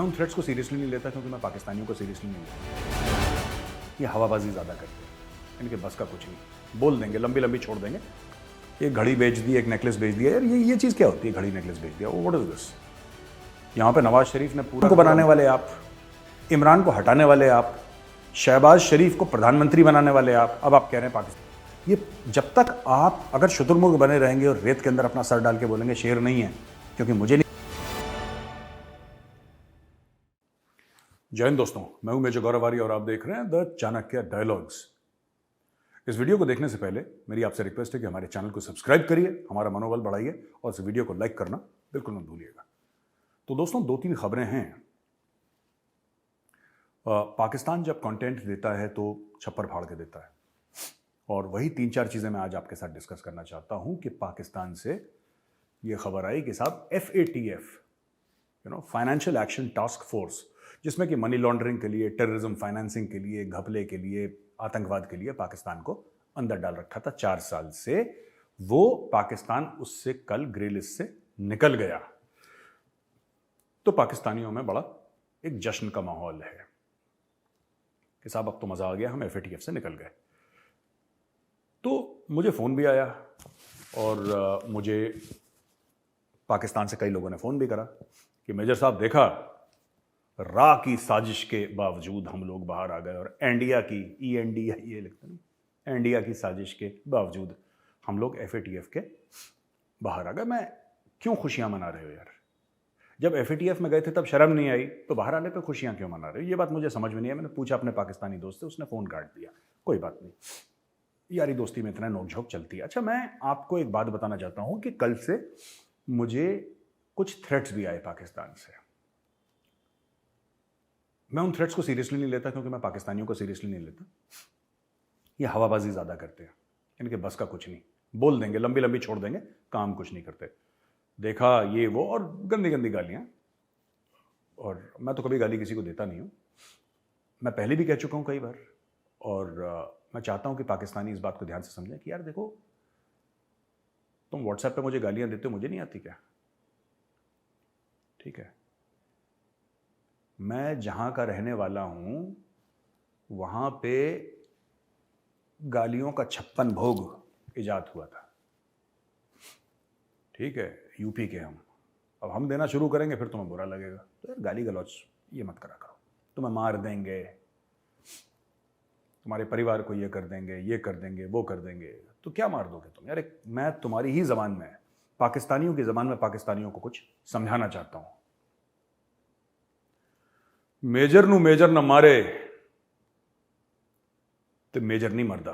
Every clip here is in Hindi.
मैं उन थ्रेट्स को सीरियसली नहीं लेता क्योंकि मैं पाकिस्तानियों को सीरियसली नहीं लेता। ये हवाबाजी ज़्यादा करते हैं, इनके बस का कुछ नहीं। बोल देंगे, लंबी लंबी छोड़ देंगे, एक घड़ी बेच दी, एक नेकलेस बेच दिया। यार ये चीज़ क्या होती है, घड़ी नेकलेस बेच दिया? What is this? यहाँ पे नवाज शरीफ ने पूरा को बनाने वाले आप, इमरान को हटाने वाले आप, शहबाज शरीफ को प्रधानमंत्री बनाने वाले आप, अब आप कह रहे हैं पाकिस्तान। ये जब तक आप अगर शुतुरमुर्ग बने रहेंगे और रेत के अंदर अपना सर डाल के बोलेंगे शेर नहीं है, क्योंकि मुझे नहीं। जय हिंद दोस्तों, मैं हूं मेजर गौरव आर्य और आप देख रहे हैं द चाणक्य डायलॉग्स। इस वीडियो को देखने से पहले मेरी आपसे रिक्वेस्ट है कि हमारे चैनल को सब्सक्राइब करिए, हमारा मनोबल बढ़ाइए और इस वीडियो को लाइक करना बिल्कुल मत भूलिएगा। तो दोस्तों, दो तीन खबरें हैं। पाकिस्तान जब कंटेंट देता है तो छप्पर फाड़ के देता है, और वही तीन चार चीज़ें मैं आज आपके साथ डिस्कस करना चाहता हूं कि पाकिस्तान से ये खबर आई कि साहब FATF, financial action task force, जिसमें कि मनी लॉन्ड्रिंग के लिए, टेररिज्म फाइनेंसिंग के लिए, घपले के लिए, आतंकवाद के लिए पाकिस्तान को अंदर डाल रखा था 4 साल से, वो पाकिस्तान उससे कल ग्रे लिस्ट से निकल गया। तो पाकिस्तानियों में बड़ा एक जश्न का माहौल है कि साहब अब तो मजा आ गया, हम FATF से निकल गए। तो मुझे फ़ोन भी आया और मुझे पाकिस्तान से कई लोगों ने फ़ोन भी करा कि मेजर साहब, देखा, रा की साजिश के बावजूद हम लोग बाहर आ गए, और इंडिया की ENDIA ये लिखते हैं, इंडिया की साजिश के बावजूद हम लोग FATF के बाहर आ गए। मैं क्यों खुशियां मना रहे हो यार? जब FATF में गए थे तब शर्म नहीं आई, तो बाहर आने पे खुशियां क्यों मना रहे हो? ये बात मुझे समझ में नहीं है। मैंने पूछा अपने पाकिस्तानी दोस्त से, उसने फ़ोन काट दिया। कोई बात नहीं, यारी दोस्ती में इतना नोकझोंक चलती है। अच्छा, मैं आपको एक बात बताना चाहता हूं कि कल से मुझे कुछ थ्रेट्स भी आए पाकिस्तान से। मैं उन थ्रेट्स को सीरियसली नहीं लेता क्योंकि मैं पाकिस्तानियों को सीरियसली नहीं लेता। ये हवाबाजी ज़्यादा करते हैं, इनके बस का कुछ नहीं। बोल देंगे, लंबी लंबी छोड़ देंगे, काम कुछ नहीं करते। देखा, ये वो, और गंदी गंदी गालियाँ। और मैं तो कभी गाली किसी को देता नहीं हूँ, मैं पहले भी कह चुका हूँ कई बार। और मैं चाहता हूँ कि पाकिस्तानी इस बात को ध्यान से समझें कि यार देखो, तुम व्हाट्सएप पे मुझे गालियाँ देते हो, मुझे नहीं आती क्या? ठीक है, मैं जहाँ का रहने वाला हूँ वहाँ पे गालियों का 56 भोग इजाद हुआ था। ठीक है, यूपी के हम, अब हम देना शुरू करेंगे फिर तुम्हें बुरा लगेगा। तो यार गाली गलौज ये मत करा करो। तुम्हें मार देंगे, तुम्हारे परिवार को ये कर देंगे, ये कर देंगे, वो कर देंगे, तो क्या मार दोगे तुम यार? मैं तुम्हारी ही ज़बान में, पाकिस्तानियों की ज़बान में पाकिस्तानियों को कुछ समझाना चाहता हूँ। मेजर नू मेजर न मारे तो मेजर नहीं मरदा।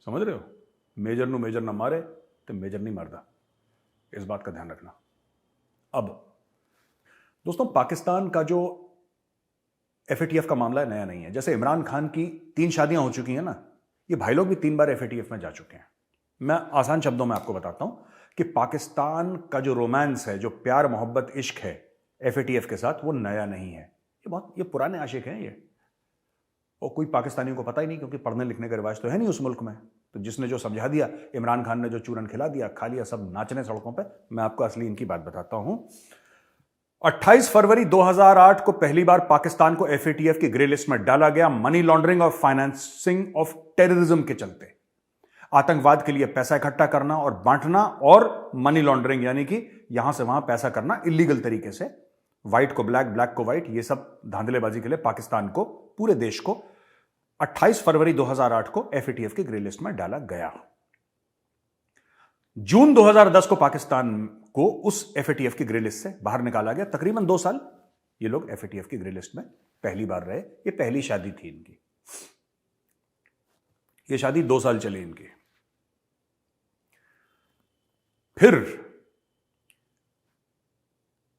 समझ रहे हो? मेजर नू मेजर न मारे तो मेजर नहीं मरदा। इस बात का ध्यान रखना। अब दोस्तों, पाकिस्तान का जो FATF का मामला नया नहीं है। जैसे इमरान खान की 3 शादियां हो चुकी हैं ना, ये भाई लोग भी 3 बार FATF में जा चुके हैं। मैं आसान शब्दों में आपको बताता हूं कि पाकिस्तान का जो रोमांस है, जो प्यार मोहब्बत इश्क है FATF के साथ, वो नया नहीं है। ये पुराने आशिक हैं ये, और कोई पाकिस्तानियों को पता ही नहीं, क्योंकि पढ़ने लिखने का रिवाज तो है नहीं उस मुल्क में। तो जिसने जो समझा दिया, इमरान खान ने जो चूरन खिला दिया, खा लिया, सब नाचने सड़कों पे। मैं आपको असली इनकी बात बताता हूं। 28 फरवरी 2008 को पहली बार पाकिस्तान को FATF की ग्रे लिस्ट में डाला गया, मनी लॉन्ड्रिंग और फाइनेंसिंग ऑफ टेररिज्म के चलते। आतंकवाद के लिए पैसा इकट्ठा करना और बांटना, और मनी लॉन्ड्रिंग यानी कि यहां से वहां पैसा करना इलीगल तरीके से, व्हाइट को ब्लैक, ब्लैक को व्हाइट, ये सब धांधलेबाजी के लिए पाकिस्तान को, पूरे देश को 28 फरवरी 2008 को FATF की ग्रे लिस्ट में डाला गया। जून 2010 को पाकिस्तान को उस FATF की ग्रे लिस्ट से बाहर निकाला गया। तकरीबन 2 साल ये लोग FATF की ग्रे लिस्ट में पहली बार रहे। ये पहली शादी थी इनकी, ये शादी 2 साल चली इनकी। फिर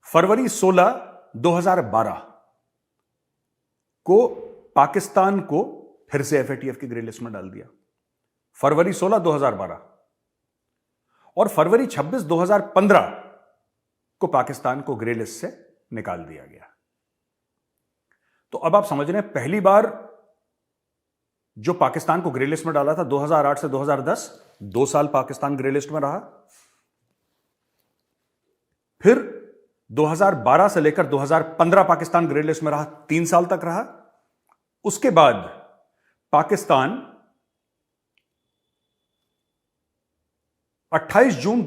फरवरी 16, 2012 को पाकिस्तान को फिर से FATF की ग्रे लिस्ट में डाल दिया। फरवरी 16, 2012 और फरवरी 26, 2015 को पाकिस्तान को ग्रे लिस्ट से निकाल दिया गया। तो अब आप समझ रहे हैं, पहली बार जो पाकिस्तान को ग्रे लिस्ट में डाला था 2008 से 2010, 2 साल पाकिस्तान ग्रे लिस्ट में रहा। फिर 2012 से लेकर 2015 पाकिस्तान ग्रे लिस्ट में रहा, 3 साल तक रहा। उसके बाद पाकिस्तान 28 जून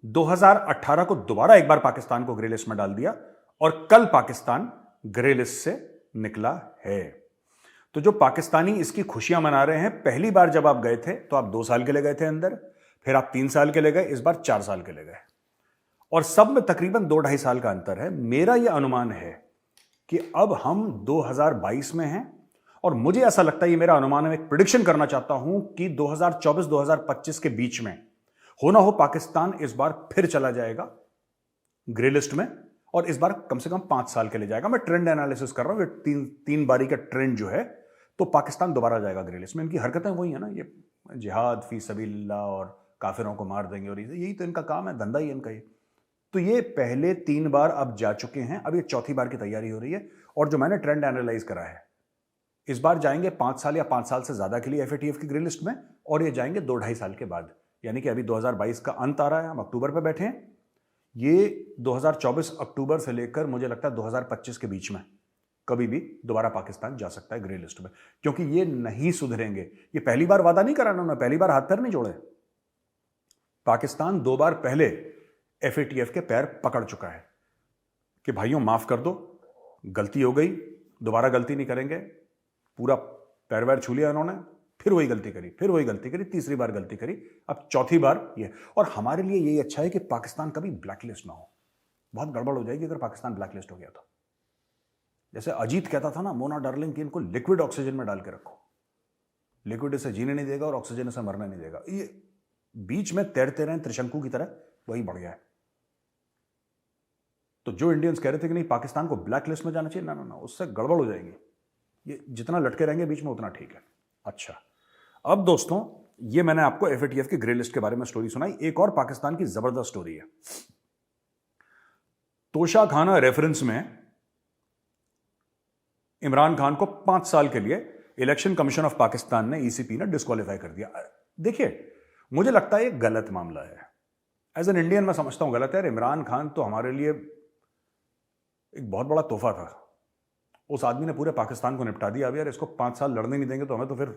2018 को दोबारा एक बार पाकिस्तान को ग्रे लिस्ट में डाल दिया और कल पाकिस्तान ग्रे लिस्ट से निकला है। तो जो पाकिस्तानी इसकी खुशियां मना रहे हैं, पहली बार जब आप गए थे तो आप 2 साल के लिए गए थे अंदर, फिर आप 3 साल के लिए गए, इस बार 4 साल के लिए गए और सब में तकरीबन 2-2.5 साल का अंतर है। मेरा यह अनुमान है कि अब हम 2022 में हैं और मुझे ऐसा लगता है, ये मेरा अनुमान है, मैं एक प्रिडिक्शन करना चाहता हूं कि 2024-2025 के बीच में होना हो पाकिस्तान इस बार फिर चला जाएगा ग्रे लिस्ट में और इस बार कम से कम 5 साल के लिए जाएगा। मैं ट्रेंड एनालिसिस कर रहा हूं, तीन बारी का ट्रेंड जो है, तो पाकिस्तान दोबारा जाएगा ग्रे लिस्ट में। इनकी हरकतें वही है ना, ये जिहाद फी सबीलिल्लाह और काफिरों को मार देंगे और यही तो इनका काम है, धंधा ही इनका ये। तो ये पहले 3 बार अब जा चुके हैं, अब ये चौथी बार की तैयारी हो रही है। और जो मैंने ट्रेंड एनालाइज करा है, इस बार जाएंगे 5 साल या 5 साल से ज्यादा के लिए FATF की ग्रे लिस्ट में और ये जाएंगे 2-2.5 साल के बाद, यानी कि अभी 2022 का अंत आ रहा है, हम अक्टूबर पे बैठे हैं। ये 2024 अक्टूबर से लेकर मुझे लगता है 2025 के बीच में कभी भी दोबारा पाकिस्तान जा सकता है ग्रे लिस्ट में, क्योंकि ये नहीं सुधरेंगे। ये पहली बार वादा नहीं करा उन्होंने, पहली बार हाथ पैर नहीं जोड़े। पाकिस्तान 2 बार पहले FATF के पैर पकड़ चुका है कि भाइयों माफ कर दो, गलती हो गई, दोबारा गलती नहीं करेंगे। पूरा पैर वैर छू लिया उन्होंने, फिर वही गलती करी, तीसरी बार गलती करी, अब चौथी बार ये। और हमारे लिए यही अच्छा है कि पाकिस्तान कभी ब्लैकलिस्ट ना हो। बहुत गड़बड़ हो जाएगी अगर पाकिस्तान ब्लैकलिस्ट हो गया तो। जैसे अजीत कहता था ना मोना डार्लिंग कि इनको लिक्विड ऑक्सीजन में डाल के रखो, लिक्विड इसे जीने नहीं देगा और ऑक्सीजन इसे मरने नहीं देगा। ये बीच में तैरते रहे त्रिशंकु की तरह, वही बढ़ गया है। तो जो इंडियंस कह रहे थे कि नहीं पाकिस्तान को ब्लैक लिस्ट में जाना चाहिए, ना ना ना, उससे गड़बड़ हो जाएगी। ये जितना लटके रहेंगे बीच में उतना ठीक है। अच्छा, अब दोस्तों ये मैंने आपको FATF की ग्रे लिस्ट के बारे में स्टोरी सुनाई। एक और पाकिस्तान की जबरदस्त स्टोरी है। तोशाखाना रेफरेंस में इमरान खान को 5 साल के लिए इलेक्शन कमीशन ऑफ पाकिस्तान ने, ECP ने डिस्क्वालीफाई कर दिया। देखिए, मुझे लगता है ये गलत मामला है। एज एन इंडियन मैं समझता हूं गलत है। इमरान खान तो हमारे लिए एक बहुत बड़ा तोहफा था। उस आदमी ने पूरे पाकिस्तान को निपटा दिया। अब यार इसको 5 साल लड़ने नहीं देंगे तो हमें तो फिर,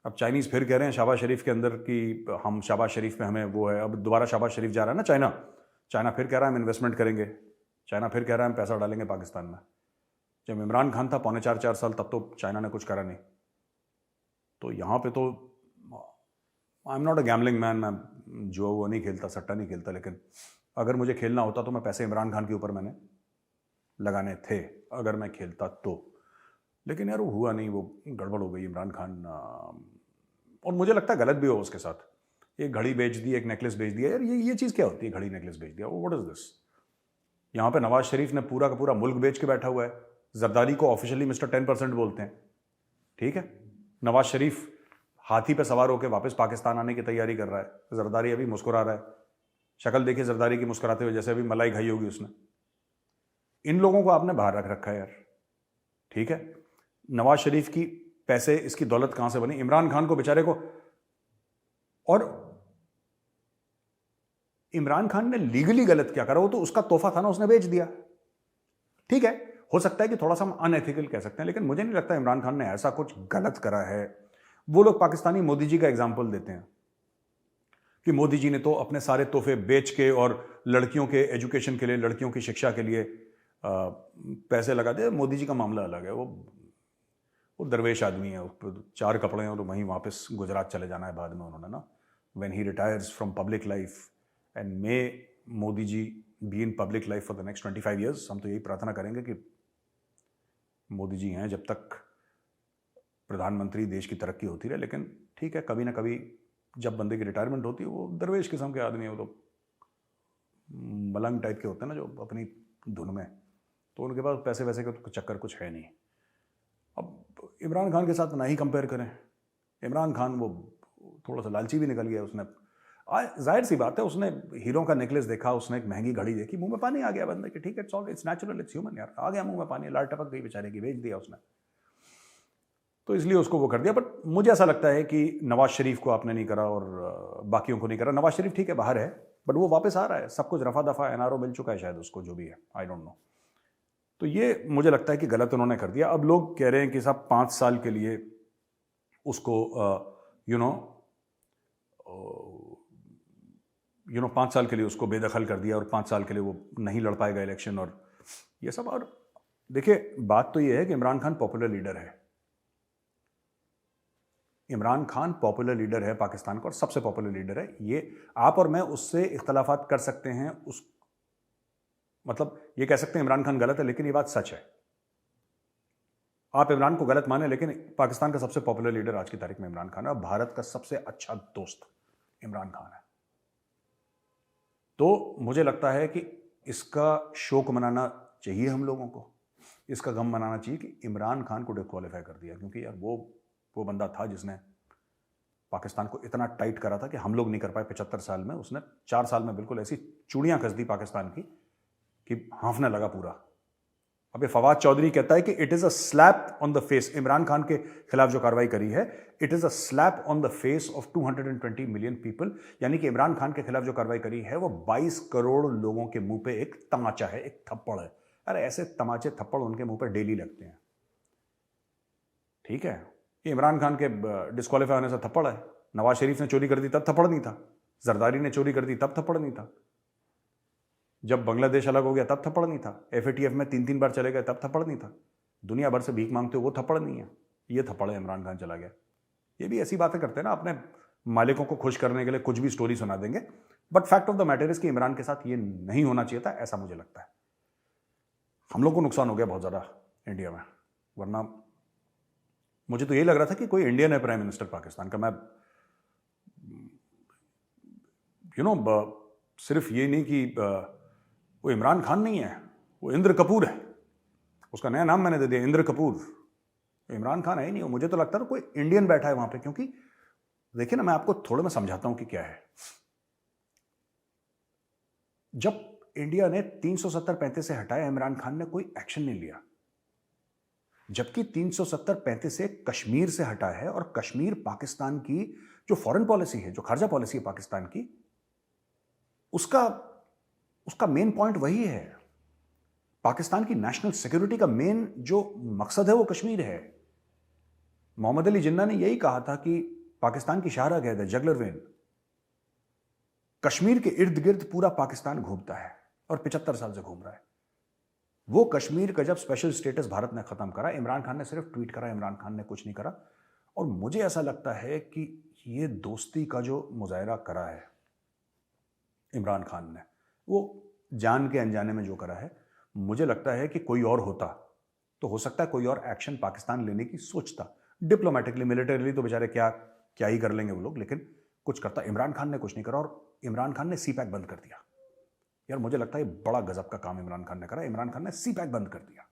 अब चाइनीज फिर कह रहे हैं शहबाज शरीफ के अंदर कि हम शहबाज शरीफ में हमें वो है। अब दोबारा शहबाज शरीफ जा रहा है ना चाइना फिर कह रहा है हम इन्वेस्टमेंट करेंगे, चाइना फिर कह रहा है हम पैसा डालेंगे पाकिस्तान में। जब इमरान खान था 4.25 साल, तब तो चाइना ने कुछ करा नहीं। तो यहाँ पे तो I am not a gambling man, मैं जो वो नहीं खेलता, सट्टा नहीं खेलता, लेकिन अगर मुझे खेलना होता तो मैं पैसे इमरान खान के ऊपर मैंने लगाने थे अगर मैं खेलता तो। लेकिन यार वो हुआ नहीं, वो गड़बड़ हो गई इमरान खान। और मुझे लगता है गलत भी हो उसके साथ। एक घड़ी बेच दी, एक नेकलेस बेच दिया। यार ये चीज़ क्या होती है, घड़ी नेकलेस बेच दिया, व्हाट इज दिस। यहाँ पे नवाज शरीफ ने पूरा का पूरा मुल्क बेच के बैठा हुआ है। जरदारी को ऑफिशियली मिस्टर 10% बोलते हैं, ठीक है। नवाज शरीफ हाथी पे सवार होकर वापस पाकिस्तान आने की तैयारी कर रहा है। जरदारी अभी मुस्कुरा रहा है। शक्ल देखिए जरदारी की मुस्कुराते हुए, जैसे अभी मलाई खाई होगी उसने। इन लोगों को आपने बाहर रख रखा है यार, ठीक है। नवाज शरीफ की पैसे, इसकी दौलत कहां से बनी, इमरान खान को बेचारे को। और इमरान खान ने लीगली गलत क्या करा, वो तो उसका तोहफा था ना, उसने बेच दिया, ठीक है। हो सकता है कि थोड़ा सा हम अनएथिकल कह सकते हैं, लेकिन मुझे नहीं लगता इमरान खान ने ऐसा कुछ गलत करा है। वो लोग पाकिस्तानी मोदी जी का एग्जाम्पल देते हैं कि मोदी जी ने तो अपने सारे तोहफे बेच के और लड़कियों के एजुकेशन के लिए, लड़कियों की शिक्षा के लिए पैसे लगा दे। मोदी जी का मामला अलग है। वो दरवेश आदमी है, 4 कपड़े हैं और वहीं वापस गुजरात चले जाना है बाद में उन्होंने ना, when he retires from public life. And may Modi G be in public life for the next 25 years. हम तो यही प्रार्थना करेंगे कि मोदी जी हैं जब तक प्रधानमंत्री, देश की तरक्की होती रहे। लेकिन ठीक है, कभी ना कभी जब बंदे की रिटायरमेंट होती है, वो दरवेश किस्म के आदमी है, वो तो मलंग टाइप के होते हैं ना, जो अपनी धुन में, तो उनके पास पैसे वैसे का तो चक्कर कुछ है नहीं। अब इमरान खान के साथ ना ही कंपेयर करें। इमरान खान वो थोड़ा सा लालची भी निकल गया। उसने जाहिर सी बात है, उसने हीरो का नेकलेस देखा, उसने एक महंगी घड़ी देखी, मुंह में पानी आ गया बंदे के। ठीक है, इट्स नेचुरल, इट्स ह्यूमन यार, आ गया मुंह में पानी, लाल टपक गई बेचारे की, बेच दिया उसने, तो इसलिए उसको वो कर दिया। बट मुझे ऐसा लगता है कि नवाज शरीफ को आपने नहीं करा और बाकियों को नहीं करा। नवाज शरीफ ठीक है बाहर है, बट वो वापस आ रहा है, सब कुछ रफा दफा, एनआरओ मिल चुका है शायद उसको, जो भी है, आई डोंट नो। तो ये मुझे लगता है कि गलत उन्होंने कर दिया। अब लोग कह रहे हैं कि साहब 5 साल के लिए उसको 5 साल के लिए उसको बेदखल कर दिया और 5 साल के लिए वो नहीं लड़ पाएगा इलेक्शन और ये सब। और देखिए, बात तो ये है कि इमरान खान पॉपुलर लीडर है। इमरान खान पॉपुलर लीडर है पाकिस्तान का, और सबसे पॉपुलर लीडर है। ये आप और मैं उससे इख्तलाफात कर सकते हैं, मतलब ये कह सकते हैं इमरान खान गलत है, लेकिन ये बात सच है। आप इमरान को गलत माने, लेकिन पाकिस्तान का सबसे पॉपुलर लीडर आज की तारीख में इमरान खान है, और भारत का सबसे अच्छा दोस्त इमरान खान है। तो मुझे लगता है कि इसका शोक मनाना चाहिए हम लोगों को, इसका गम मनाना चाहिए कि इमरान खान को डिस्क्वालीफाई कर दिया, क्योंकि यार वो बंदा था जिसने पाकिस्तान को इतना टाइट करा था कि हम लोग नहीं कर पाए 75 साल में। उसने 4 साल में बिल्कुल ऐसी चूड़ियां कस दी पाकिस्तान की कि हाँफने लगा पूरा। अब ये फवाद चौधरी कहता है कि it is a slap on the face, Imran Khan के खिलाफ जो कार्रवाई करी है, it is a slap on the face of 220 million people. यानी कि इमरान खान के खिलाफ जो कार्रवाई करी है वो 22 करोड़ लोगों के मुंह पे एक तमाचा है, एक थप्पड़ है। अरे ऐसे तमाचे थप्पड़ उनके मुंह पर डेली लगते हैं, ठीक है। ये इमरान खान के डिस्क्वालीफाई होने से थप्पड़ है। नवाज शरीफ ने चोरी कर दी तब थप्पड़ नहीं था, जरदारी ने चोरी कर दी तब थप्पड़ नहीं था, जब बांग्लादेश अलग हो गया तब थप्पड़ नहीं था, एफएटीएफ में 3-3 बार चले गए तब थप्पड़ नहीं था, दुनिया भर से भीख मांगते हो वो थप्पड़ नहीं है, ये थप्पड़ है इमरान खान चला गया। ये भी ऐसी बातें करते हैं ना, अपने मालिकों को खुश करने के लिए कुछ भी स्टोरी सुना देंगे, but fact of the matter is कि इमरान के साथ ये नहीं होना चाहिए था, ऐसा मुझे लगता है। हम लोग को नुकसान हो गया बहुत ज्यादा इंडिया में, वरना मुझे तो यही लग रहा था कि कोई इंडियन है प्राइम मिनिस्टर पाकिस्तान का। मैं सिर्फ ये नहीं कि वो इमरान खान नहीं है, वो इंद्र कपूर है, उसका नया नाम मैंने दे दिया, इंद्र कपूर। इमरान खान है ही नहीं, मुझे तो लगता था कोई इंडियन बैठा है वहां पे। क्योंकि देखिए ना, मैं आपको थोड़ा मैं समझाता हूं कि क्या है। जब इंडिया ने 370-35 से हटाया, इमरान खान ने कोई एक्शन नहीं लिया, जबकि 370-35 से कश्मीर से हटा है, और कश्मीर पाकिस्तान की जो फॉरेन पॉलिसी है, जो खारजा पॉलिसी है पाकिस्तान की, उसका मेन पॉइंट वही है। पाकिस्तान की नेशनल सिक्योरिटी का मेन जो मकसद है वो कश्मीर है। मोहम्मद अली जिन्ना ने यही कहा था कि पाकिस्तान की शाहरा कहते हैं जगलर वेन, कश्मीर के इर्द गिर्द पूरा पाकिस्तान घूमता है और 75 साल से घूम रहा है। वो कश्मीर का जब स्पेशल स्टेटस भारत ने खत्म करा, इमरान खान ने सिर्फ ट्वीट करा, इमरान खान ने कुछ नहीं करा। और मुझे ऐसा लगता है कि ये दोस्ती का जो मुजाहरा करा है इमरान खान ने, वो जान के अनजाने में जो करा है, मुझे लगता है कि कोई और होता तो हो सकता है कोई और एक्शन पाकिस्तान लेने की सोचता, डिप्लोमेटिकली, मिलिटरीली तो बेचारे क्या ही कर लेंगे वो लोग, लेकिन कुछ करता। इमरान खान ने कुछ नहीं करा, और इमरान खान ने सी पैक बंद कर दिया। यार मुझे लगता है ये बड़ा गजब का काम इमरान खान ने करा। इमरान खान ने सी पैक बंद कर दिया।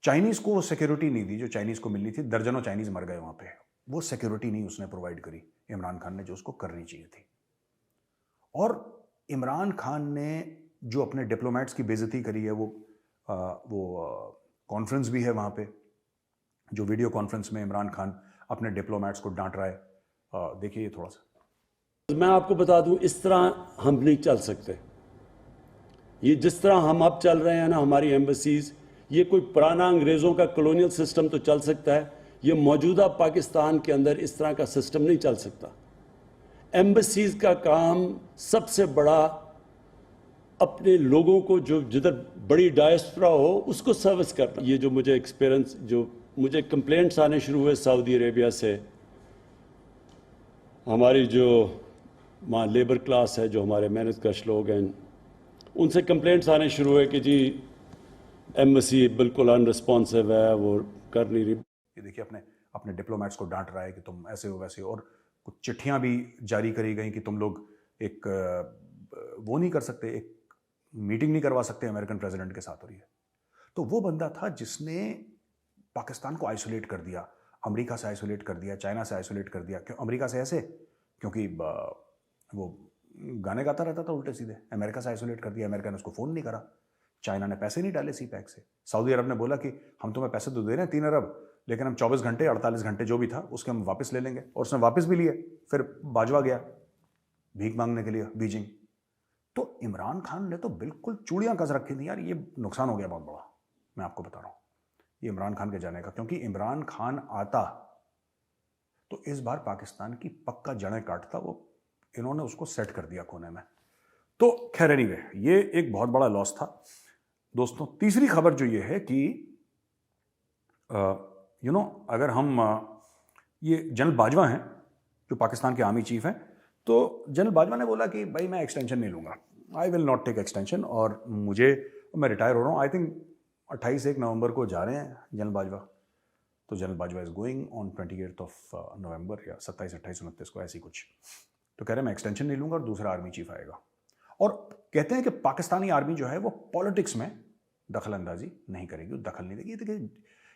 चाइनीज को वो सिक्योरिटी नहीं दी जो चाइनीज को मिलनी थी, दर्जनों चाइनीज मर गए वहां पे, वो सिक्योरिटी नहीं उसने प्रोवाइड करी इमरान खान ने, जो उसको करनी चाहिए थी। और इमरान खान ने जो अपने डिप्लोमेट्स की बेइज्जती करी है, वो कॉन्फ्रेंस भी है वहां पे, जो वीडियो कॉन्फ्रेंस में इमरान खान अपने डिप्लोमेट्स को डांट रहा है। देखिए थोड़ा सा मैं आपको बता दूं, इस तरह हम नहीं चल सकते। ये जिस तरह हम अब चल रहे हैं ना, हमारी एम्बेसीज, ये कोई पुराना अंग्रेज़ों का कॉलोनियल सिस्टम तो चल सकता है, ये मौजूदा पाकिस्तान के अंदर इस तरह का सिस्टम नहीं चल सकता। एम्बेसीज का काम सबसे बड़ा अपने लोगों को, जो जिधर बड़ी डायस्पोरा हो, उसको सर्विस करना। ये जो मुझे एक्सपीरियंस, जो मुझे कंप्लेंट्स आने शुरू हुए सऊदी अरेबिया से, हमारी जो वहाँ लेबर क्लास है, जो हमारे मेहनत कश लोग हैं, उनसे कंप्लेंट्स आने शुरू हुए कि जी एम्बेसी बिल्कुल अनरिस्पॉन्सिव है, वो कर नहीं रही। ये देखिए अपने डिप्लोमेट्स को डांट रहा है कि तुम ऐसे हो वैसे हो, और कुछ चिट्ठियां भी जारी करी गई कि तुम लोग एक वो नहीं कर सकते, एक मीटिंग नहीं करवा सकते अमेरिकन प्रेसिडेंट के साथ हो रही है। तो वो बंदा था जिसने पाकिस्तान को आइसोलेट कर दिया, अमेरिका से आइसोलेट कर दिया, चाइना से आइसोलेट कर दिया। क्यों अमेरिका से? ऐसे क्योंकि वो गाने गाता रहता था उल्टे सीधे। अमेरिका से आइसोलेट कर दिया, अमेरिका ने उसको फ़ोन नहीं करा, चाइना ने पैसे नहीं डाले सी पैक से, सऊदी अरब ने बोला कि हम तुम्हें पैसे तो दे रहे हैं 3 अरब, लेकिन हम 24 घंटे 48 घंटे जो भी था उसके हम वापस ले लेंगे, और उसने वापस भी लिए। फिर बाजवा गया, भीख मांगने के लिए बीजिंग। तो इमरान खान ने तो बिल्कुल चूड़ियां कस रखी थी यार, ये नुकसान हो गया बहुत बड़ा, मैं आपको बता रहा हूं, ये इमरान खान के जाने का। क्योंकि इमरान खान आता तो इस बार पाकिस्तान की पक्का जड़ें काटता, वो इन्होंने उसको सेट कर दिया कोने में। तो खैर एनीवे, ये एक बहुत बड़ा लॉस था दोस्तों। तीसरी खबर जो ये है कि अगर हम ये जनरल बाजवा हैं जो पाकिस्तान के आर्मी चीफ हैं, तो जनरल बाजवा ने बोला कि भाई मैं एक्सटेंशन नहीं लूंगा, I will not take extension, और मैं रिटायर हो रहा हूँ। आई थिंक 28 नवंबर को जा रहे हैं जनरल बाजवा। तो general Bajwa is going on 28 नवंबर या 27, 28, 29 को, ऐसी कुछ। तो कह रहे हैं मैं एक्सटेंशन नहीं लूंगा और दूसरा आर्मी चीफ आएगा। और कहते हैं कि पाकिस्तानी आर्मी जो है वो पॉलिटिक्स में दखल अंदाजी नहीं करेगी, दखल नहीं देगी। देखिए,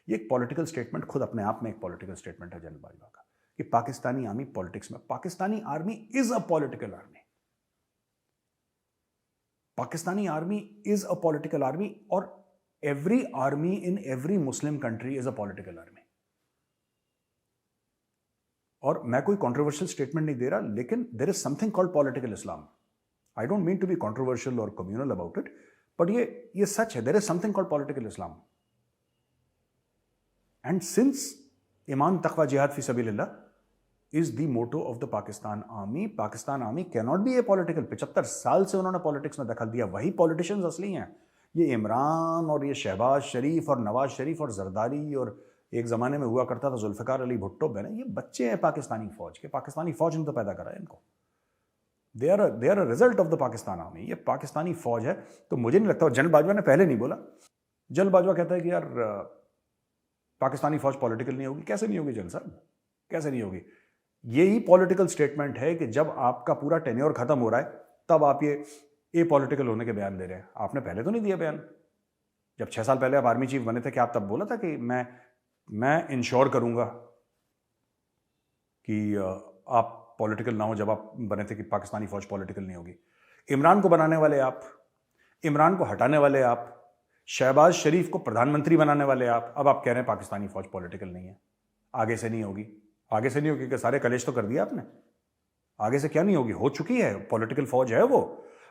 ये एक पॉलिटिकल स्टेटमेंट खुद अपने आप में एक पॉलिटिकल स्टेटमेंट है जनरल बाजवा का, कि पाकिस्तानी आर्मी पॉलिटिक्स में, Pakistani army is a political army, Pakistani army is a political army, और every army in every Muslim country is a political army. और मैं कोई कंट्रोवर्शियल स्टेटमेंट नहीं दे रहा, लेकिन there is something called political Islam. I don't mean to be controversial और कम्युनल अबाउट इट, बट ये सच है, there is something called political Islam. And since ईमान तकवा जिहाद फी सबीलिल्लाह is the motto of the Pakistan Army. Pakistan Army cannot be apolitical. 75 साल से उन्होंने पॉलिटिक्स में दखल दिया, वही पॉलिटिशियंस असली हैं। ये इमरान और ये शहबाज शरीफ और नवाज शरीफ और जरदारी और एक ज़माने में हुआ करता था जुल्फ़िकार अली भुट्टो बने, ये बच्चे हैं पाकिस्तानी फ़ौज के। पाकिस्तानी फ़ौज ने तो पैदा करा है इनको। They are a result of the Pakistan army. ये पाकिस्तानी फ़ौज है। तो मुझे नहीं लगता, और जनरल बाजवा ने पहले नहीं बोला। जनरल बाजवा कहता है कि यार पाकिस्तानी फ़ौज पॉलिटिकल नहीं होगी। कैसे नहीं होगी जनरल साहब, कैसे नहीं होगी? यही पॉलिटिकल स्टेटमेंट है कि जब आपका पूरा टेन्योर खत्म हो रहा है तब आप ये पॉलिटिकल होने के बयान दे रहे हैं। आपने पहले तो नहीं दिया बयान। जब 6 साल पहले आप आर्मी चीफ बने थे, क्या आप तब बोला था कि मैं इंश्योर करूंगा कि आप पॉलिटिकल ना हो? जब आप बने थे कि पाकिस्तानी फौज पॉलिटिकल नहीं होगी। इमरान को बनाने वाले आप, इमरान को हटाने वाले आप, शहबाज शरीफ को प्रधानमंत्री बनाने वाले आप, अब आप कह रहे हैं पाकिस्तानी फौज पॉलिटिकल नहीं है, आगे से नहीं होगी। आगे से नहीं होगी कि सारे कलेश तो कर दिया आपने। आगे से क्या नहीं होगी, हो चुकी है, पॉलिटिकल फौज है वो।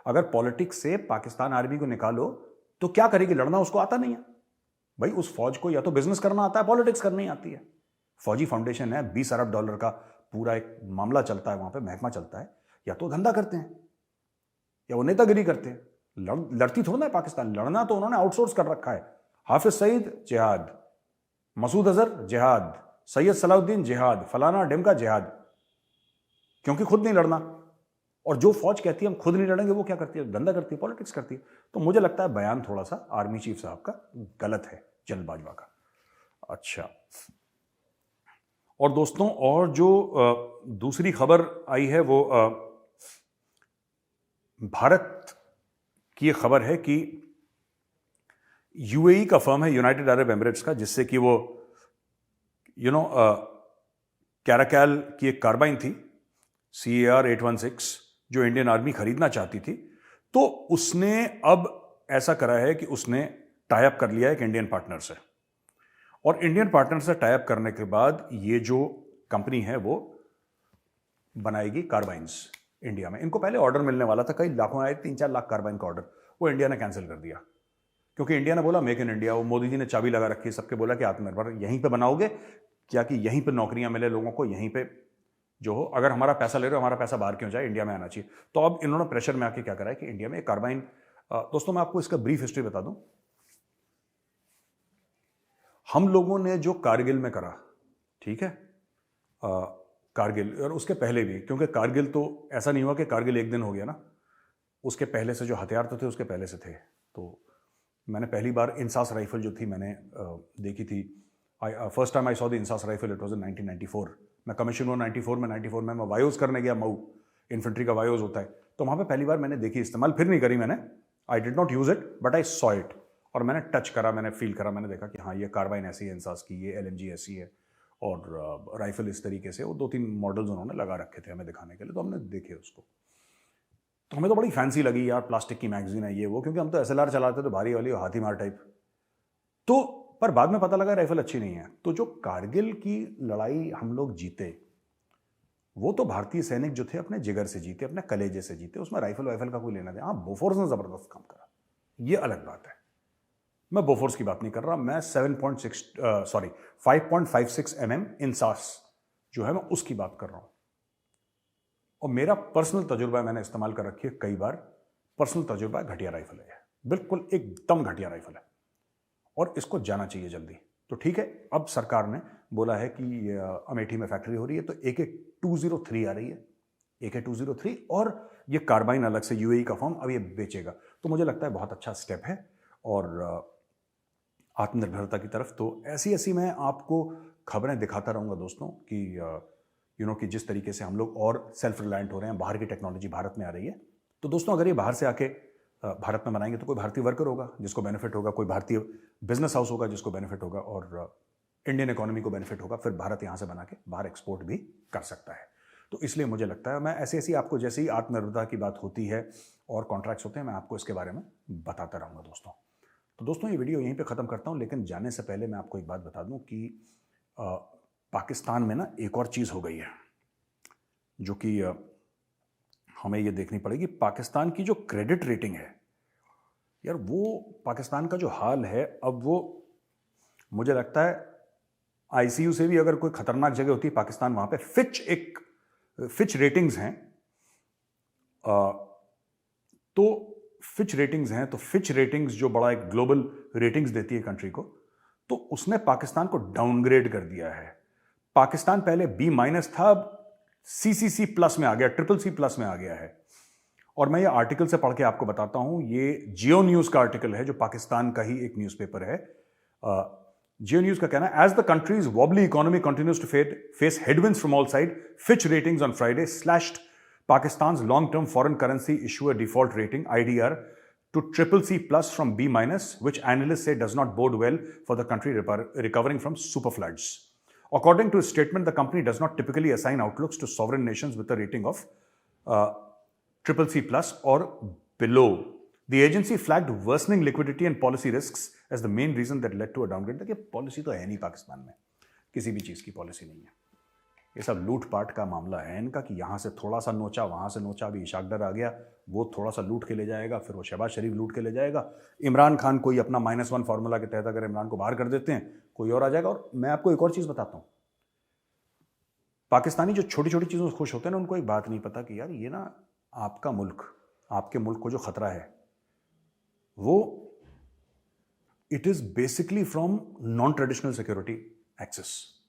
अगर पॉलिटिक्स से पाकिस्तान आर्मी को निकालो तो क्या करेगी? लड़ना उसको आता नहीं है भाई। उस फौज को या तो बिजनेस करना आता है, पॉलिटिक्स करनी आती है। फौजी फाउंडेशन है, $20 अरब का पूरा एक मामला चलता है वहां पे, महकमा चलता है। या तो धंधा करते हैं या वो नेतागिरी करते हैं। लड़ती थोड़ा ना है पाकिस्तान, लड़ना तो उन्होंने आउटसोर्स कर रखा है। हाफिज सईद जिहाद, मसूद अजहर जिहाद, सैयद सलाउद्दीन जिहाद, फलाना ढिमका जिहाद, क्योंकि खुद नहीं लड़ना। और जो फौज कहती है हम खुद नहीं लड़ेंगे, वो क्या करती है? धंधा करती है, पॉलिटिक्स करती है। तो मुझे लगता है बयान थोड़ा सा आर्मी चीफ साहब का गलत है, जनरल बाजवा का। अच्छा, और दोस्तों, और जो दूसरी खबर आई है वो भारत की ये खबर है कि यूएई का फर्म है, यूनाइटेड अरब एमिरेट्स का, जिससे कि वो कैराकैल की एक कार्बाइन थी CAR 816 जो इंडियन आर्मी खरीदना चाहती थी। तो उसने अब ऐसा करा है कि उसने टाई अप कर लिया है एक इंडियन पार्टनर से, और इंडियन पार्टनर से टाई अप करने के बाद ये जो कंपनी है वो बनाएगी कार्बाइंस इंडिया में। इनको पहले ऑर्डर मिलने वाला था, कई लाखों आए, 3-4 लाख कार्बाइन का ऑर्डर, वो इंडिया ने कैंसिल कर दिया। क्योंकि इंडिया ने बोला मेक इन इंडिया। वो मोदी जी ने चाबी लगा रखी है सबके, बोला कि आत्मनिर्भर यहीं पे बनाओगे क्या, कि यहीं पे नौकरियां मिले लोगों को, यहीं पे जो हो, अगर हमारा पैसा ले रहे हो, हमारा पैसा बाहर क्यों जाए, इंडिया में आना चाहिए। तो अब इन्होंने प्रेशर में आके क्या करा है कि इंडिया में एक कार्बाइन, दोस्तों मैं आपको इसका ब्रीफ हिस्ट्री बता दूं। हम लोगों ने जो कारगिल में करा, ठीक है, कारगिल, और उसके पहले भी, क्योंकि कारगिल तो ऐसा नहीं हुआ कि कारगिल एक दिन हो गया ना, उसके पहले से जो हथियार तो थे उसके पहले से थे। तो मैंने पहली बार इंसास राइफल जो थी मैंने देखी थी, first time I saw the INSAS rifle, it was in 1994। मैं कमीशन हुआ 94 में मैं वायोज करने गया, मऊ इन्फेंट्री का वायोज होता है, तो वहाँ पे पहली बार मैंने देखी, इस्तेमाल फिर नहीं करी मैंने, I did not use it but I saw it, और मैंने टच करा, मैंने फील करा, मैंने देखा कि हाँ ये कार्बाइन ऐसी है इंसास की, ये LMG ऐसी है, और राइफल इस तरीके से। वो 2-3 मॉडल्स उन्होंने लगा रखे थे हमें दिखाने के लिए, तो हमने देखे उसको, तो हमें तो बड़ी फैंसी लगी यार, प्लास्टिक की मैगजीन है ये वो, क्योंकि हम तो SLR चलाते थे, भारी वाली हाथी मार टाइप। तो पर बाद में पता लगा राइफल अच्छी नहीं है। तो जो कारगिल की लड़ाई हम लोग जीते, वो तो भारतीय सैनिक जो थे अपने जिगर से जीते, अपने कलेजे से जीते, उसमें राइफल वाइफल का कोई लेना देना। हाँ, बोफोर्स ने जबरदस्त काम करा, ये अलग बात है। मैं बोफोर्स की बात नहीं कर रहा, मैं 5.56 mm इंसास जो है मैं उसकी बात कर रहा हूं। और मेरा पर्सनल तजुर्बा मैंने इस्तेमाल कर रखी है कई बार। पर्सनल तजुर्बा घटिया राइफल है, बिल्कुल एकदम घटिया राइफल है और इसको जाना चाहिए जल्दी। तो ठीक है, अब सरकार ने बोला है कि अमेठी में फैक्ट्री हो रही है तो AK-203 आ रही है, AK-203, और ये कार्बाइन अलग से यूएई का फॉर्म अब ये बेचेगा। तो मुझे लगता है बहुत अच्छा स्टेप है और आत्मनिर्भरता की तरफ। तो ऐसी ऐसी मैं आपको खबरें दिखाता रहूँगा दोस्तों कि कि जिस तरीके से हम लोग और सेल्फ रिलायंट हो रहे हैं, बाहर की टेक्नोलॉजी भारत में आ रही है। तो दोस्तों अगर ये बाहर से आके भारत में बनाएंगे तो कोई भारतीय वर्कर होगा जिसको बेनिफिट होगा, कोई भारतीय बिजनेस हाउस होगा जिसको बेनिफिट होगा, और इंडियन इकोनॉमी को बेनिफिट होगा। फिर भारत यहाँ से बना के बाहर एक्सपोर्ट भी कर सकता है। तो इसलिए मुझे लगता है मैं ऐसी ऐसी आपको जैसे ही आत्मनिर्भरता की बात होती है और कॉन्ट्रैक्ट्स होते हैं, मैं आपको इसके बारे में बताता रहूँगा दोस्तों। तो दोस्तों ये वीडियो यहीं पे ख़त्म करता हूँ, लेकिन जाने से पहले मैं आपको एक बात बता दूँ कि पाकिस्तान में ना एक और चीज़ हो गई है जो कि हमें ये देखनी पड़ेगी। पाकिस्तान की जो क्रेडिट रेटिंग है यार, वो पाकिस्तान का जो हाल है अब, वो मुझे लगता है आईसीयू से भी अगर कोई खतरनाक जगह होती है पाकिस्तान, वहाँ पे फिच रेटिंग्स हैं। तो फिच रेटिंग्स जो बड़ा एक ग्लोबल रेटिंग्स देती है कंट्री को, तो उसने पाकिस्तान को डाउनग्रेड कर दिया है। पाकिस्तान पहले B- था, अब CCC+ में आ गया, CCC+ में आ गया है। और मैं ये आर्टिकल से पढ़ के आपको बताता हूं, ये जियो न्यूज का आर्टिकल है जो पाकिस्तान का ही एक न्यूज़पेपर है। जियो न्यूज का कहना है, as the country's wobbly economy continues to face headwinds from all side, Fitch ratings on Friday slashed Pakistan's long-term foreign currency issuer default rating (IDR) to CCC+ from B-, which analysts say does not bode well for the country recovering from super floods. According to a statement, the company does not typically assign outlooks to sovereign nations with a rating of CCC+ or below. The agency flagged worsening liquidity and policy risks as the main reason that led to a downgrade. देखिए, पॉलिसी तो है नहीं पाकिस्तान में, किसी भी चीज़ की पॉलिसी नहीं है। ये सब लूटपाट का मामला है इनका कि यहाँ से थोड़ा सा नोचा, वहाँ से नोचा। अभी इशाक डर आ गया, वो थोड़ा सा लूट के ले जाएगा, फिर वो शहबाज शरीफ लूट के ले जाएगा। इमरान खान कोई अपना -1 फार्मूला के तहत अगर इमरान को बाहर कर देते हैं, कोई और आ जाएगा। और मैं आपको एक और चीज़ बताता हूँ, पाकिस्तानी जो छोटी छोटी चीज़ों से खुश होते हैं ना, उनको एक बात नहीं पता कि यार ये ना आपका मुल्क, आपके मुल्क को जो खतरा है वो it is basically from non traditional security access.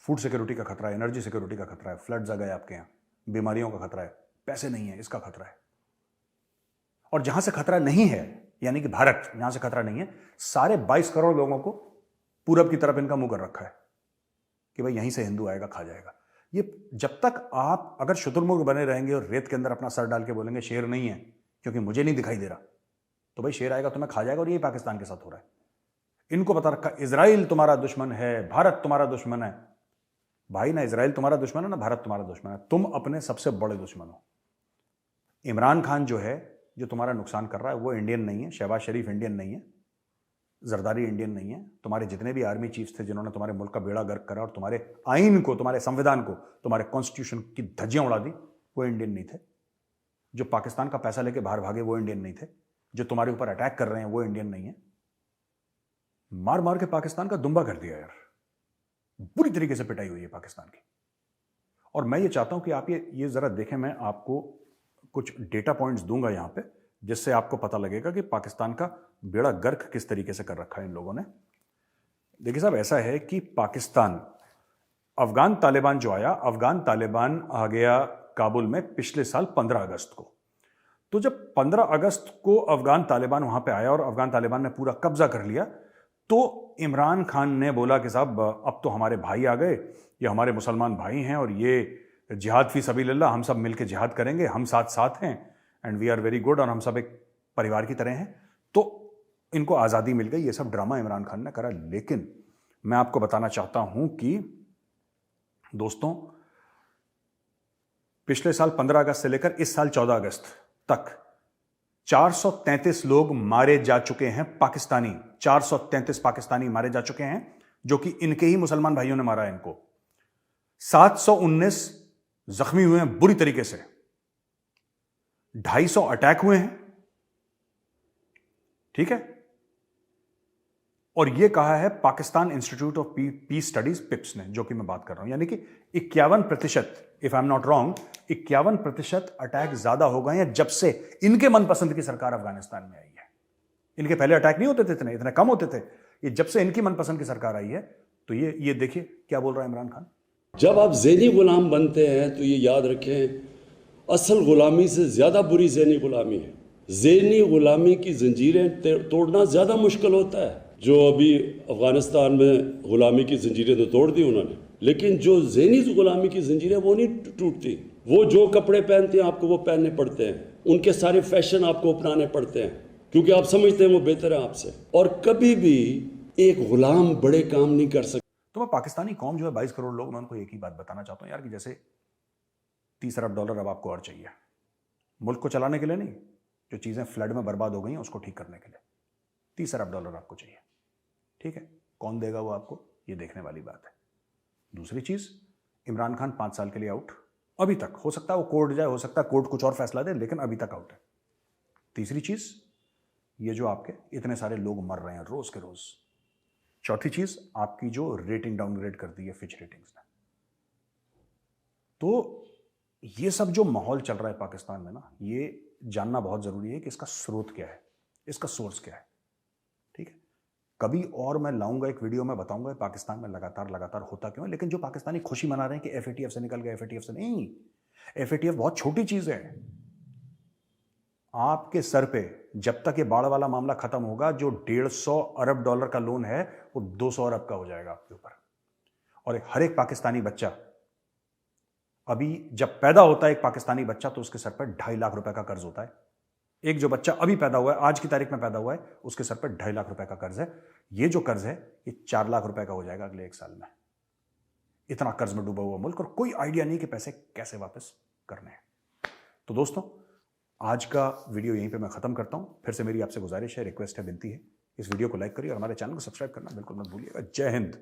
Food security का खतरा है, एनर्जी सिक्योरिटी का खतरा है, फ्लड्स आ गए आपके यहाँ, बीमारियों का खतरा है, पैसे नहीं है इसका खतरा है। और जहां से खतरा नहीं है, यानी कि भारत, जहां से खतरा नहीं है, सारे 22 करोड़ लोगों को पूरब की तरफ इनका मुंह कर रखा है कि भाई यहीं से हिंदू आएगा, खा जाएगा। ये जब तक आप अगर शुतुरमुर्ग बने रहेंगे और रेत के अंदर अपना सर डाल के बोलेंगे शेर नहीं है क्योंकि मुझे नहीं दिखाई दे रहा, तो भाई शेर आएगा तुम्हें खा जाएगा। और यही पाकिस्तान के साथ हो रहा है। इनको पता रखा इजराइल तुम्हारा दुश्मन है, भारत तुम्हारा दुश्मन है। भाई, ना इजराइल तुम्हारा दुश्मन है ना भारत तुम्हारा दुश्मन है, तुम अपने सबसे बड़े दुश्मन हो। इमरान खान जो है, जो तुम्हारा नुकसान कर रहा है, वो इंडियन नहीं है। शहबाज शरीफ इंडियन नहीं है, जरदारी इंडियन नहीं है। तुम्हारे जितने भी आर्मी चीफ्स थे जिन्होंने तुम्हारे मुल्क का बेड़ा गर्क करा और तुम्हारे आइन को, तुम्हारे संविधान को, तुम्हारे कॉन्स्टिट्यूशन की धज्जियां उड़ा दी, वो इंडियन नहीं थे। जो पाकिस्तान का पैसा लेके बाहर भागे वो इंडियन नहीं थे। जो तुम्हारे ऊपर अटैक कर रहे हैं वो इंडियन नहीं है। मार मार के पाकिस्तान का दुम्बा कर दिया यार, बुरी तरीके से पिटाई हुई है पाकिस्तान की। और मैं ये चाहता हूं कि आप ये जरा देखें, मैं आपको कुछ डेटा पॉइंट्स दूंगा यहां पे, जिससे आपको पता लगेगा कि पाकिस्तान का बेड़ा गर्क किस तरीके से कर रखा है इन लोगों ने। देखिए साहब, ऐसा है कि पाकिस्तान, अफगान तालिबान जो आया, अफगान तालिबान आ गया काबुल में पिछले साल 15 अगस्त को। तो जब 15 अगस्त को अफगान तालिबान वहां पे आया और अफगान तालिबान ने पूरा कब्जा कर लिया, तो इमरान खान ने बोला कि साहब अब तो हमारे भाई आ गए, ये हमारे मुसलमान भाई हैं और ये जिहाद फी सबीलिल्लाह, हम सब मिलके जिहाद करेंगे, हम साथ साथ हैं and we are very good, और हम सब एक परिवार की तरह हैं। तो इनको आज़ादी मिल गई। ये सब ड्रामा इमरान खान ने करा। लेकिन मैं आपको बताना चाहता हूं कि दोस्तों, पिछले साल 15 अगस्त से लेकर इस साल 14 अगस्त तक 433 लोग मारे जा चुके हैं पाकिस्तानी। 433 पाकिस्तानी मारे जा चुके हैं, जो कि इनके ही मुसलमान भाइयों ने मारा है इनको। 719 जख्मी हुए हैं बुरी तरीके से, 250 अटैक हुए हैं, ठीक है। और यह कहा है Pakistan institute of peace studies पिप्स ने, जो कि मैं बात कर रहा हूं, यानी कि 51%, if I am not wrong, 51% attack ज्यादा हो गए हैं जब से इनके मनपसंद की सरकार अफगानिस्तान में आई है। इनके पहले अटैक नहीं होते थे, इतने कम होते थे। ये जब से इनकी मनपसंद की सरकार आई है, तो ये देखिए क्या बोल रहा है इमरान खान। जब आप ज़ेनी गुलाम बनते हैं तो ये याद रखें, असल गुलामी से ज़्यादा बुरी ज़ेनी गुलामी है। ज़ेनी गुलामी की जंजीरें तोड़ना ज़्यादा मुश्किल होता है। जो अभी अफगानिस्तान में गुलामी की जंजीरें तो तोड़ दी उन्होंने, लेकिन जो ज़ेनी गुलामी की जंजीरें वो नहीं टूटती। वो जो कपड़े पहनते हैं आपको वो पहनने पड़ते हैं, उनके सारे फैशन आपको अपनाने पड़ते हैं, क्योंकि आप समझते हैं वो बेहतर है आपसे। और कभी भी एक गुलाम बड़े काम नहीं कर सकते। तो मैं पाकिस्तानी कौम जो है 22 करोड़ लोग, मैं उनको एक ही बात बताना चाहता हूं यार, कि जैसे $30 अरब अब आपको और चाहिए मुल्क को चलाने के लिए, नहीं, जो चीजें फ्लड में बर्बाद हो गई हैं उसको ठीक करने के लिए $30 अरब आपको चाहिए, ठीक है। कौन देगा वो आपको, ये देखने वाली बात है। दूसरी चीज, इमरान खान 5 साल के लिए आउट, अभी तक। हो सकता है वो कोर्ट जाए, हो सकता है कोर्ट कुछ और फैसला दे, लेकिन अभी तक आउट है। तीसरी चीज, ये जो आपके इतने सारे लोग मर रहे हैं रोज के रोज। चौथी चीज, आपकी जो रेटिंग डाउनग्रेड कर दी है फिच रेटिंग्स ने। तो ये सब जो माहौल चल रहा है पाकिस्तान में ना, ये जानना बहुत जरूरी है कि इसका स्रोत क्या है, इसका सोर्स क्या है, ठीक है। कभी और मैं लाऊंगा एक वीडियो में, बताऊंगा पाकिस्तान में लगातार होता क्यों है। लेकिन जो पाकिस्तानी खुशी मना रहे हैं कि एफएटीएफ से निकल गए, एफएटीएफ से नहीं, एफएटीएफ बहुत छोटी चीज है। आपके सर पे जब तक ये बाढ़ वाला मामला खत्म होगा, जो $150 अरब का लोन है वो 200 अरब का हो जाएगा आपके ऊपर। और हर एक पाकिस्तानी बच्चा, अभी जब पैदा होता है एक पाकिस्तानी बच्चा, तो उसके सर पर 2.5 लाख रुपए का कर्ज होता है। एक जो बच्चा अभी पैदा हुआ है, आज की तारीख में पैदा हुआ है, उसके सर पर 2.5 लाख रुपए का कर्ज है। ये जो कर्ज है ये 4 लाख रुपए का हो जाएगा अगले 1 साल में। इतना कर्ज में डूबा हुआ मुल्क, और कोई आइडिया नहीं कि पैसे कैसे वापस करने हैं। तो दोस्तों, आज का वीडियो यहीं पे मैं खत्म करता हूं। फिर से मेरी आपसे गुजारिश है, रिक्वेस्ट है, विनती है, इस वीडियो को लाइक करिए और हमारे चैनल को सब्सक्राइब करना बिल्कुल मत भूलिएगा। जय हिंद।